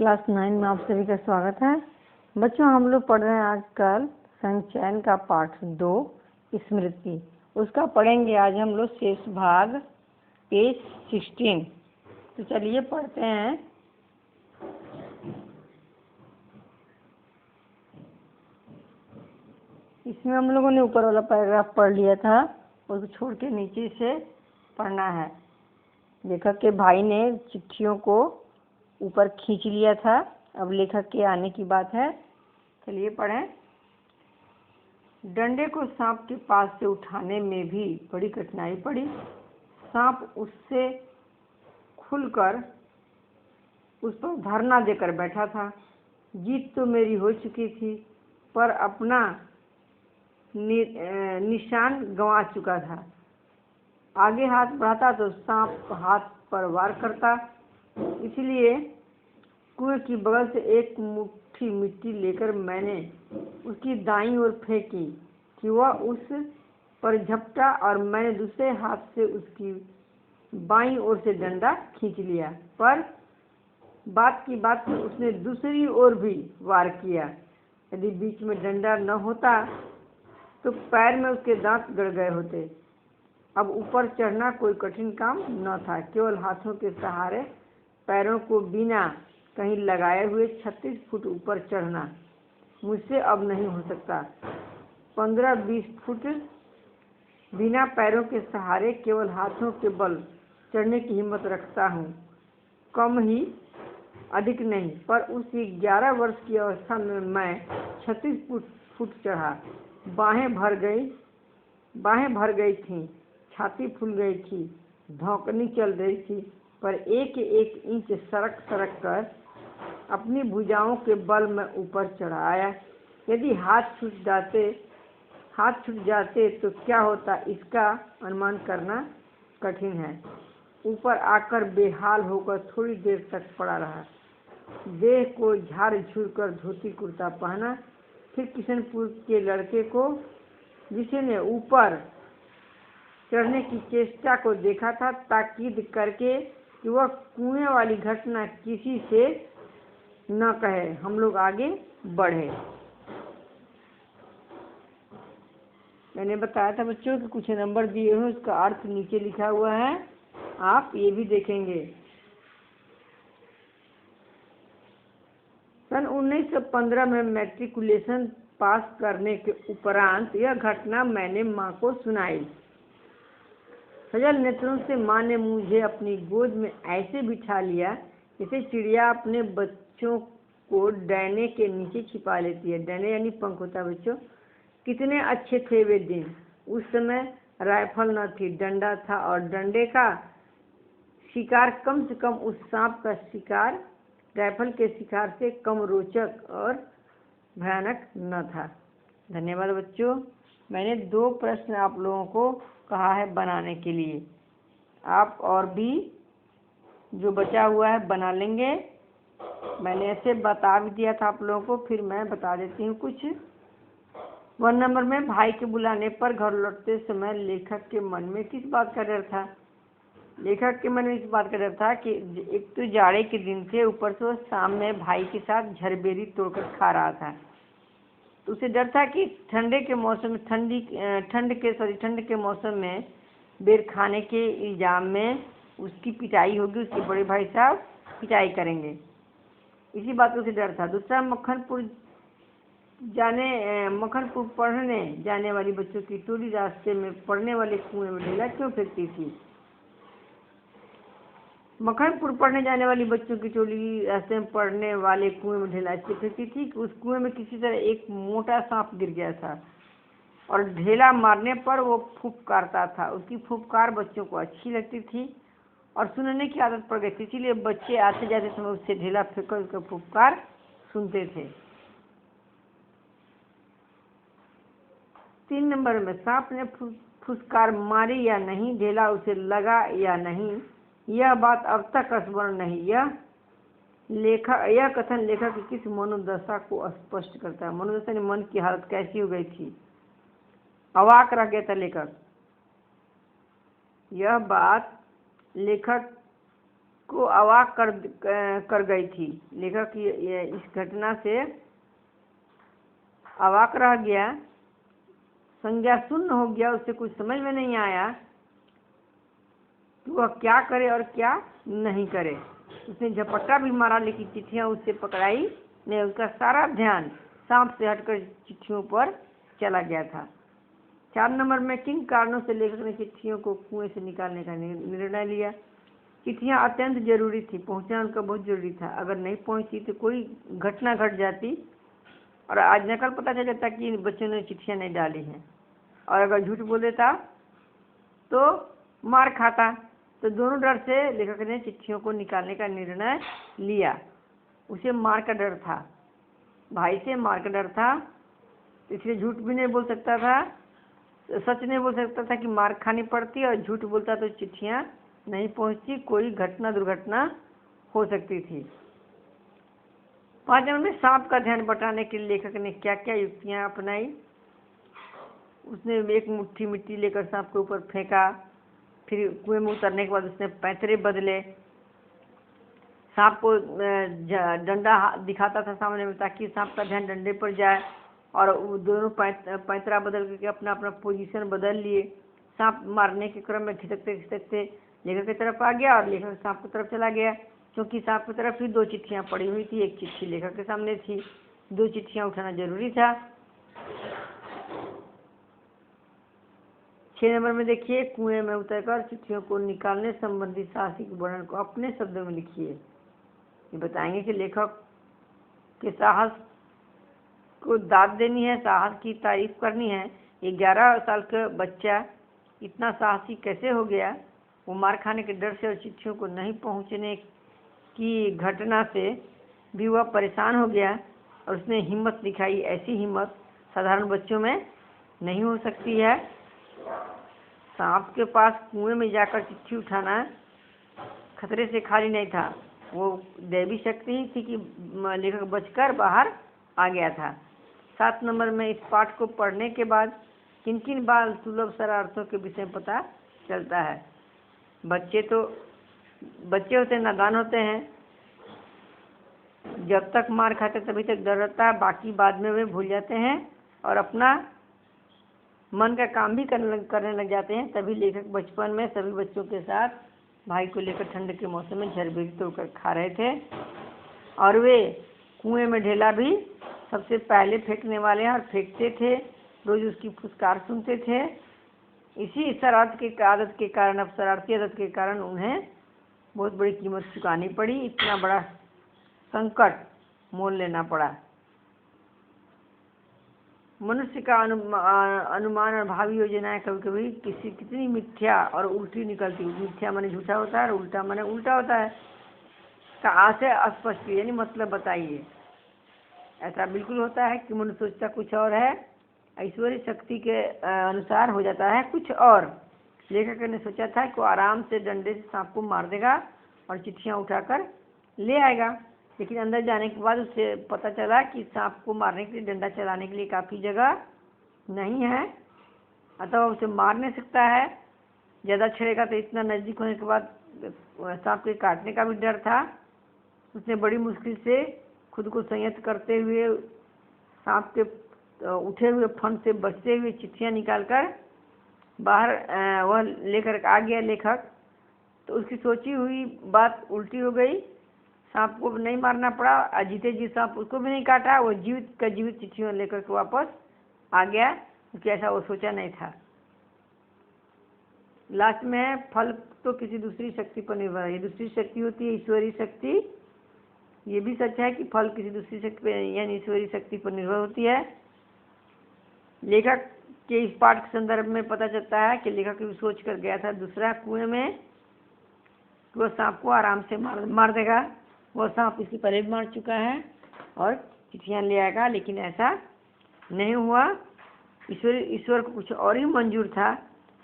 Class 9 में आप सभी का स्वागत है। बच्चों, हम लोग पढ़ रहे हैं आजकल संचयन का पाठ 2 स्मृति। उसका पढ़ेंगे आज हम लोग शेष भाग पेज 16। तो चलिए पढ़ते हैं। इसमें हम लोगों ने ऊपर वाला पैराग्राफ पढ़ लिया था, उसको छोड़ के नीचे से पढ़ना है। लेखक के भाई ने चिट्ठियों को ऊपर खींच लिया था। अब लेखक के आने की बात है। चलिए पढ़ें। डंडे को सांप के पास से उठाने में भी बड़ी कठिनाई पड़ी। सांप उससे खुलकर उस पर धरना देकर बैठा था। जीत तो मेरी हो चुकी थी, पर अपना निशान गंवा चुका था। आगे हाथ बढ़ाता तो सांप हाथ पर वार करता। इसलिए कुएं की बगल से एक मुट्ठी मिट्टी लेकर मैंने उसकी दाईं ओर फेंकी कि वह उस पर झपटा, और मैंने दूसरे हाथ से उसकी बाईं ओर से डंडा खींच लिया। पर बात की बात में उसने दूसरी ओर भी वार किया। यदि बीच में डंडा न होता तो पैर में उसके दांत गड़ गए होते। अब ऊपर चढ़ना कोई कठिन काम न था। केवल हाथों के सहारे पैरों को बिना कहीं लगाए हुए 36 फुट ऊपर चढ़ना मुझसे अब नहीं हो सकता। 15-20 फुट बिना पैरों के सहारे केवल हाथों के बल चढ़ने की हिम्मत रखता हूँ। कम ही, अधिक नहीं। पर उस 11 वर्ष की अवस्था में मैं 36 फुट चढ़ा। बाहें भर गई थीं, छाती फूल गई थी, धौंकनी चल रही थी, पर एक एक इंच सरक कर अपनी भुजाओं के बल में ऊपर चढ़ा आया। यदि हाथ छूट जाते तो क्या होता, इसका अनुमान करना कठिन है। ऊपर आकर बेहाल होकर थोड़ी देर तक पड़ा रहा। देह को झाड़ झूड़ कर धोती कुर्ता पहना। फिर किशनपुर के लड़के को, जिसने ऊपर चढ़ने की चेष्टा को देखा था, ताकीद करके कि वह कुएं वाली घटना किसी से न कहे, हम लोग आगे बढ़े। मैंने बताया था बच्चों कि कुछ नंबर दिए हुए, उसका अर्थ नीचे लिखा हुआ है, आप ये भी देखेंगे। सन 1915 में मैट्रिकुलेशन पास करने के उपरांत यह घटना मैंने माँ को सुनाई। सजल नेत्रों से माँ ने मुझे अपनी गोद में ऐसे बिठा लिया जैसे चिड़िया अपने बच्चों को डैने के नीचे छिपा लेती है। डैने यानी पंख होता है बच्चों। कितने अच्छे थे वे दिन। उस समय राइफल न थी, डंडा था, और डंडे का शिकार कम से कम उस सांप का शिकार राइफल के शिकार से कम रोचक और भयानक न था। धन्यवाद बच्चों। मैंने 2 प्रश्न आप लोगों को कहा है बनाने के लिए। आप और भी जो बचा हुआ है बना लेंगे। मैंने ऐसे बता भी दिया था आप लोगों को, फिर मैं बता देती हूँ कुछ। 1 नंबर में, भाई के बुलाने पर घर लौटते समय लेखक के मन में किस बात का डर था? लेखक के मन में इस बात का डर था कि एक तो जाड़े के दिन थे, ऊपर से वो शाम में भाई के साथ झरबेरी तोड़कर खा रहा था। तो उसे डर था कि ठंड के मौसम में बेर खाने के इल्जाम में उसकी पिटाई होगी, उसके बड़े भाई साहब पिटाई करेंगे। इसी बात का उसे डर था। दूसरा, मक्खनपुर पढ़ने जाने वाली बच्चों की टोली रास्ते में पड़ने वाले कुएं में ढेला क्यों फेंकती थी? मक्खनपुर पढ़ने जाने वाली बच्चों की टोली रास्ते में पड़ने वाले कुएं में ढेला इसलिए फेंकती थी कि उस कुएं में किसी तरह एक मोटा सांप गिर गया था, और ढेला मारने पर वो फुफकारता था। उसकी फुफकार बच्चों को अच्छी लगती थी और सुनने की आदत पड़ गई थी। इसीलिए बच्चे आते जाते समय उससे ढेला फेंककर उसका फुफकार सुनते थे। 3 नंबर में, सांप ने फुफकार मारी या नहीं, ढेला उसे लगा या नहीं, यह बात अब तक स्पष्ट नहीं। यह कथन लेखक की किस मनोदशा को स्पष्ट करता है? मनोदशा ने मन की हालत कैसी हो गई थी? अवाक रह गया था लेखक। यह बात लेखक को अवाक कर गई थी। लेखक इस घटना से अवाक रह गया, संज्ञा शून्य हो गया, उसे कुछ समझ में नहीं आया कि वह क्या करे और क्या नहीं करे। उसने झपट्टा भी मारा, लेकिन चिट्ठियां उससे पकड़ाई नहीं। उसका सारा ध्यान सांप से हटकर चिट्ठियों पर चला गया था। 4 नंबर में किन कारणों से लेखक ने चिट्ठियों को कुएं से निकालने का निर्णय लिया। चिट्ठियां अत्यंत जरूरी थी, पहुंचना उनका बहुत जरूरी था। अगर नहीं पहुंची तो कोई घटना घट जाती और आज नकल पता चल जाता कि इन बच्चों ने चिट्ठियां नहीं डाली हैं, और अगर झूठ बोल देता तो मार खाता। तो दोनों डर से लेखक ने चिट्ठियों को निकालने का निर्णय लिया। उसे मार का डर था, भाई से मार का डर था, इसलिए झूठ भी नहीं बोल सकता था, सच नहीं बोल सकता था कि मार खानी पड़ती, और झूठ बोलता तो चिट्ठियां नहीं पहुंचती, कोई घटना दुर्घटना हो सकती थी। 5 नंबर में सांप का ध्यान बटाने के लिए लेखक ने क्या क्या युक्तियां अपनाई। उसने एक मुट्ठी मिट्टी लेकर सांप के ऊपर फेंका, फिर कुएं में उतरने के बाद उसने पैंतरे बदले, सांप को डंडा दिखाता था सामने में ताकि सांप का ध्यान डंडे पर जाए, और दोनों पैंतरा बदल करके अपना अपना पोजीशन बदल लिए। सांप मारने के क्रम में खिसकते खिसकते लेखक की तरफ आ गया और लेखक सांप की तरफ चला गया, क्योंकि सांप की तरफ ही 2 चिट्ठियां पड़ी हुई थी, एक चिट्ठी लेखक के सामने थी, 2 चिट्ठियां उठाना जरूरी था। 6 नंबर में देखिए, कुएं में उतरकर चिट्ठियों को निकालने संबंधी साहसिक वर्णन को अपने शब्दों में लिखिए। ये बताएंगे कि लेखक के साहस को दाद देनी है, साहस की तारीफ करनी है। 11 साल का बच्चा इतना साहसी कैसे हो गया। वो मार खाने के डर से और चिट्ठियों को नहीं पहुंचने की घटना से भी वह परेशान हो गया और उसने हिम्मत दिखाई। ऐसी हिम्मत साधारण बच्चों में नहीं हो सकती है। सांप के पास कुएं में जाकर चिट्ठी उठाना खतरे से खाली नहीं था, वो दैवी शक्ति ही थी कि लेखक बचकर बाहर आ गया था। 7 नंबर में इस पाठ को पढ़ने के बाद किन किन बाल सुलभ शरारतों के विषय में पता चलता है। बच्चे होते नादान होते हैं, जब तक मार खाते तभी तक डर रहता है, बाकी बाद में वे भूल जाते हैं और अपना मन का काम भी करने लग जाते हैं। तभी लेखक बचपन में सभी बच्चों के साथ भाई को लेकर ठंड के मौसम में झरबेरी तोड़कर खा रहे थे, और वे कुएं में ढेला भी सबसे पहले फेंकने वाले हैं और फेंकते थे, रोज उसकी फुसकार सुनते थे। इसी शरारती आदत के कारण उन्हें बहुत बड़ी कीमत चुकानी पड़ी, इतना बड़ा संकट मोल लेना पड़ा। मनुष्य का अनुमान और भावी योजनाएं कभी कभी कितनी मिथ्या और उल्टी निकलती। मिथ्या माने झूठा होता है और उल्टा माने उल्टा होता है। का आशय अस्पष्ट, यानी मतलब बताइए। ऐसा बिल्कुल होता है कि मनुष्य सोचता कुछ और है, ईश्वरीय शक्ति के अनुसार हो जाता है कुछ और। लेखक ने सोचा था कि वो आराम से डंडे से सांप को मार देगा और चिट्ठियां उठाकर ले आएगा, लेकिन अंदर जाने के बाद उसे पता चला कि सांप को मारने के लिए डंडा चलाने के लिए काफ़ी जगह नहीं है, अतः उसे मार नहीं सकता है। ज़्यादा छेड़ेगा तो इतना नज़दीक होने के बाद सांप के काटने का भी डर था। उसने बड़ी मुश्किल से खुद को संयत करते हुए सांप के उठे हुए फन से बचते हुए चिट्ठियां निकालकर बाहर वह लेकर आ गया लेखक। तो उसकी सोची हुई बात उल्टी हो गई, सांप को नहीं मारना पड़ा, अजीते जी सांप उसको भी नहीं काटा, वो जीवित का जीवित चिट्ठियां लेकर के वापस आ गया, क्योंकि ऐसा वो सोचा नहीं था। लास्ट में है, फल तो किसी दूसरी शक्ति पर निर्भर है। ये दूसरी शक्ति होती है ईश्वरीय शक्ति। ये भी सच है कि फल किसी दूसरी शक्ति पर यानी ईश्वरीय शक्ति पर निर्भर होती है। लेखक के इस पाठ के संदर्भ में पता चलता है कि लेखक भी सोच कर गया था दूसरा कुएं में कि वह सांप को आराम से मार देगा। वह सांप इससे पहले भी मार चुका है और चिट्ठियां ले आएगा, लेकिन ऐसा नहीं हुआ। ईश्वर को कुछ और ही मंजूर था।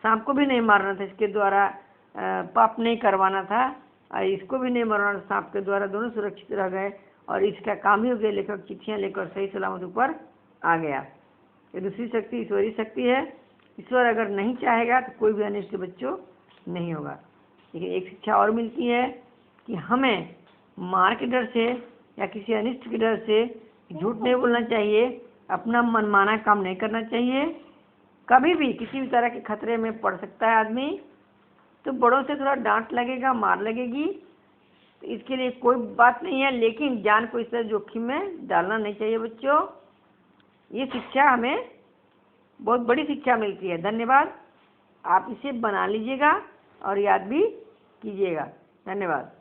सांप को भी नहीं मारना था, इसके द्वारा पाप नहीं करवाना था, और इसको भी नहीं मारना था, सांप के द्वारा दोनों सुरक्षित रह गए और इसका काम ही हो गया। लेखक चिट्ठियां लेकर सही सलामत ऊपर आ गया। ये दूसरी शक्ति ईश्वरीय शक्ति है। ईश्वर अगर नहीं चाहेगा तो कोई भी अनिष्ट बच्चों नहीं होगा। लेकिन एक शिक्षा और मिलती है कि हमें मार के डर से या किसी अनिष्ट के डर से झूठ नहीं बोलना चाहिए, अपना मनमाना काम नहीं करना चाहिए। कभी भी किसी भी तरह के खतरे में पड़ सकता है आदमी, तो बड़ों से थोड़ा डांट लगेगा, मार लगेगी, तो इसके लिए कोई बात नहीं है, लेकिन जान को इस तरह जोखिम में डालना नहीं चाहिए बच्चों। ये शिक्षा हमें बहुत बड़ी शिक्षा मिलती है। धन्यवाद। आप इसे बना लीजिएगा और याद भी कीजिएगा। धन्यवाद।